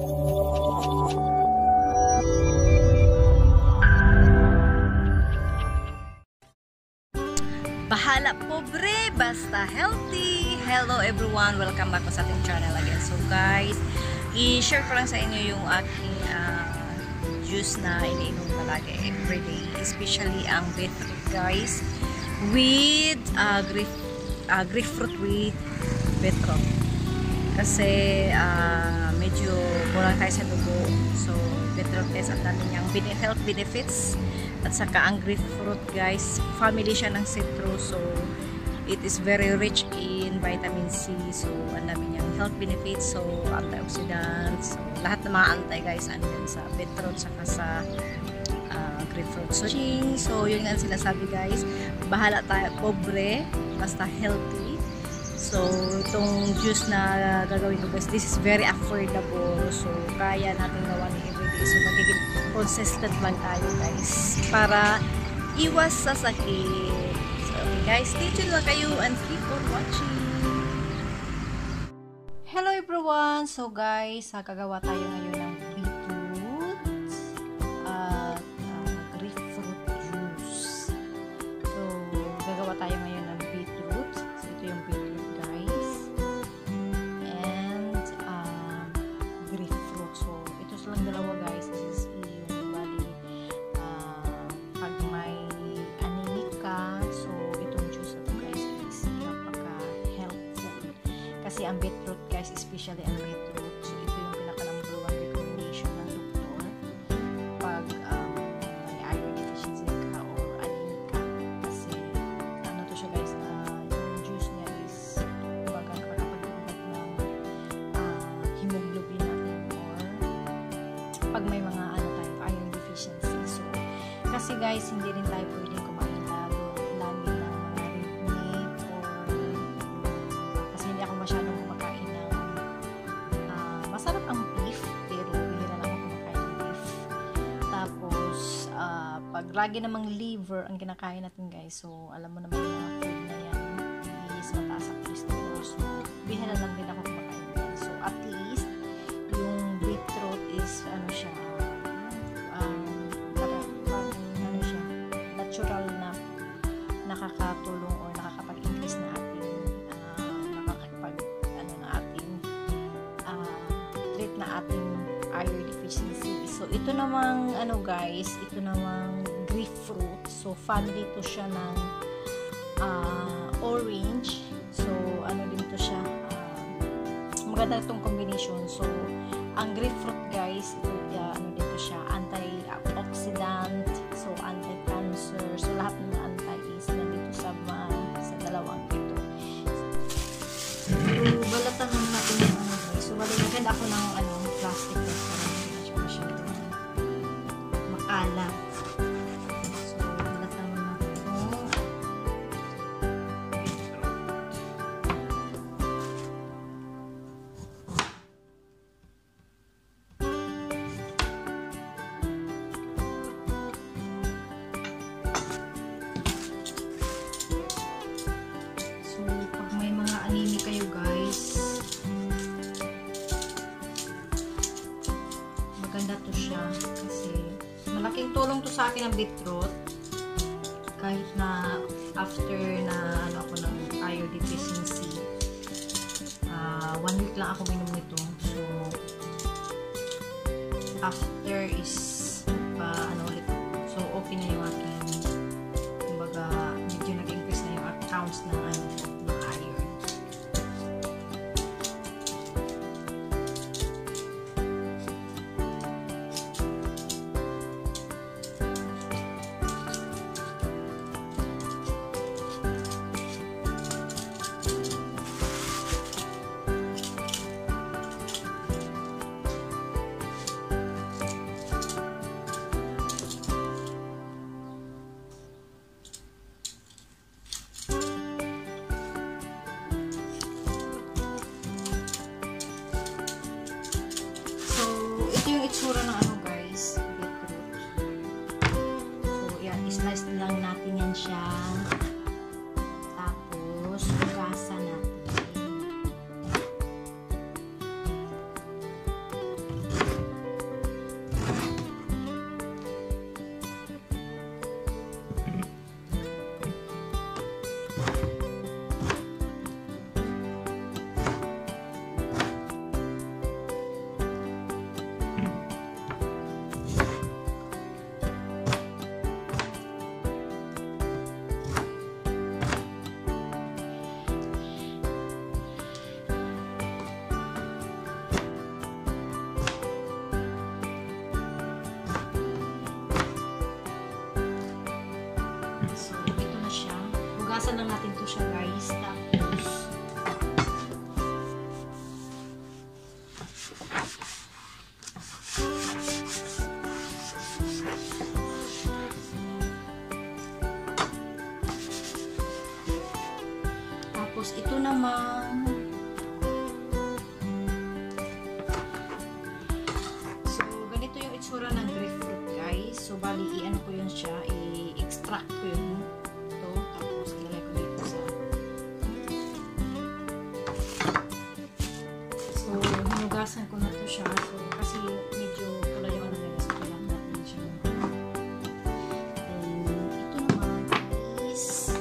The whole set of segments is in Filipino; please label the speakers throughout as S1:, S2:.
S1: Bahala pobre, basta healthy. Hello everyone, welcome back po sa ating channel again. So guys, i-share ko lang sa inyo yung aking juice na iniinom palagi everyday, especially ang beetroot guys, with grapefruit with beetroot. Kasi medyo kulang tayo sa dugo. So beetroot guys, ang dami niyang health benefits. At saka ang grapefruit guys, family siya ng citrus, so it is very rich in vitamin C. So ang dami niyang health benefits, so antioxidants, so lahat ng mga antay guys andyan sa beetroot saka sa grapefruit. So yun nga sinasabi guys, bahala tayo pobre, basta healthy. So itong juice na gagawin ko guys, this is very affordable, so kaya natin gawa ni everyday. So magiging consistent lang tayo guys para iwas sa sakit. So okay guys, stay tuned lang kayo and keep on watching. Hello everyone! So guys, gagawa tayo ngayon ng beetroot at grapefruit juice. So gagawa tayo ngayon ng beetroot. So ito yung beetroot guys, and grapefruit. So ito silang dalawa guys. Kasi ang beetroot guys, especially ang beetroot, so ito yung pinaka-number 1 recommendation ng doktor pag may iron deficiency ka or anemia ka. Kasi ano to siya guys, yung juice niya is kumbaga nakakapag-ibat ng hemoglobin natin, or pag may mga tayo iron deficiency. So kasi guys, hindi rin tayo pwedeng kumain lagi ng mga red meat, or kasi hindi ako masyadong kumakain ng masarap ang beef, pero bihira lang ako kumakain ng beef. Tapos pag lagi namang liver ang kinakain natin guys, so alam mo naman yung mga food na yan is mataas ang cholesterol, so bihira lang din ako kumakain yan. So at least yung beetroot is ano siya, natural na nakakatulong or nakakapag-increase na ating treat na ating iron deficiency. So ito namang guys, ito namang grapefruit. So family to siya ng orange. So din to siya, maganda itong combination. So ang grapefruit guys, ito dito siya, antioxidant, so anti-cancer, so lahat ng anti is nandito sa dalawang ito. So balatan lang natin yung guys. So balatan ako ng plastic na para masyado makalat. So balatan lang natin kayo guys, maganda to siya kasi malaking tulong to sa akin ang beetroot. Kahit na after na ako ng iron deficiency, 1 week lang ako minom nito. So after is ulit, so okay na yung aking, kumbaga medyo nag-increase na yung counts ng iron. itsura ng guys, beetroot. So yan, slice lang natin yan siya. Tapos hugasan natin. bubuksan lang natin to siya guys. Tapos ito naman, so ganito yung itsura ng grapefruit guys. So bali i-ano ko yun siya, i-extract ko yun ito, tapos ilalagay ko dito sa, so hinugasan ko na to siya, so kasi medyo pula yung ano nila, so kailangan natin siya. And ito naman is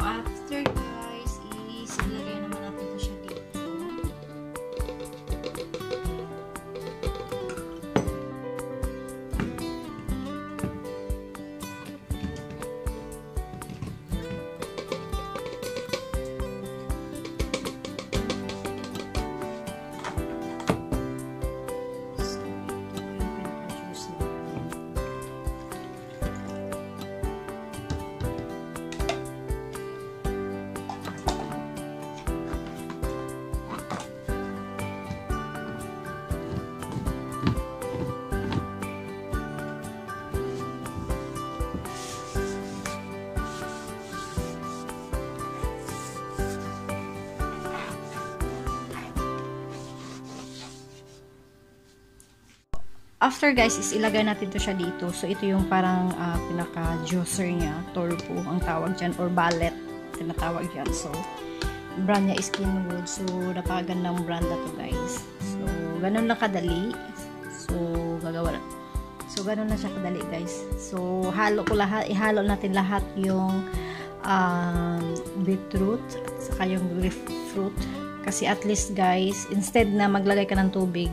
S1: after guys, ilagay naman natin ito siya dito. After guys, is ilagay natin to siya dito. So, ito yung parang pinaka-juicer niya. Turbo ang tawag dyan. Or ballet. Tinatawag dyan. So, brand niya is Kenwood. So, napakagandang brand na to guys. So, ganun lang kadali. So, gagawa. So, ganun lang siya kadali guys. So, ihalo natin lahat yung beetroot at saka yung grapefruit. Kasi at least guys, instead na maglagay ka ng tubig,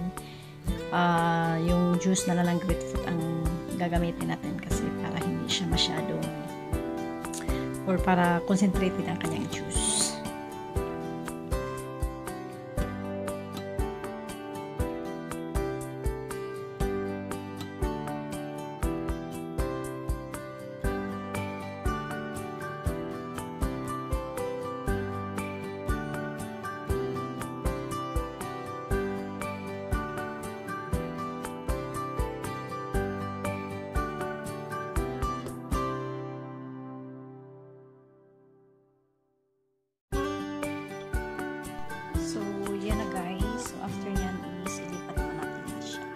S1: yung juice na lang ng grapefruit ang gagamitin natin kasi para hindi siya masyadong or para concentrated ang kanyang juice. So, yan na guys. So, after nyan is ilipat naman natin siya.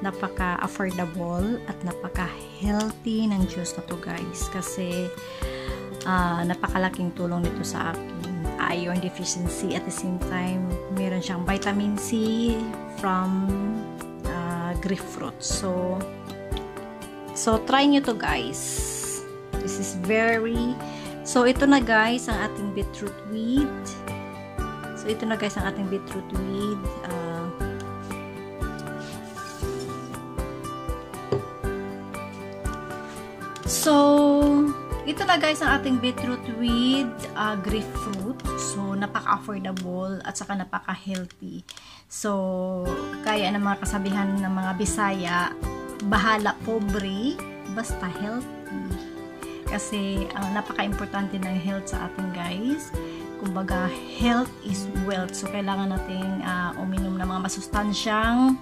S1: napaka-affordable at napaka-healthy ng juice na to guys, kasi napakalaking tulong nito sa akin iron deficiency. At the same time, meron siyang vitamin C from grapefruit. So try nyo to guys. This is very... So ito na guys ang ating beetroot weed. Ito na guys ang ating beetroot with grapefruit. So, napaka-affordable at saka napaka-healthy. So, kaya ng mga kasabihan ng mga Bisaya, bahala pobre, basta healthy. Kasi, napaka-importante ng health sa atin guys. Kumbaga, health is wealth. So, kailangan nating uminom ng mga masustansyang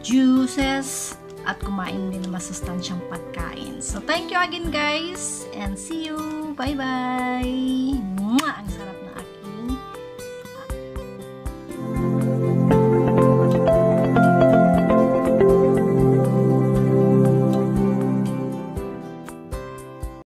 S1: juices, at kumain din ng masustansyang pagkain. So, thank you again guys, and see you! Bye-bye!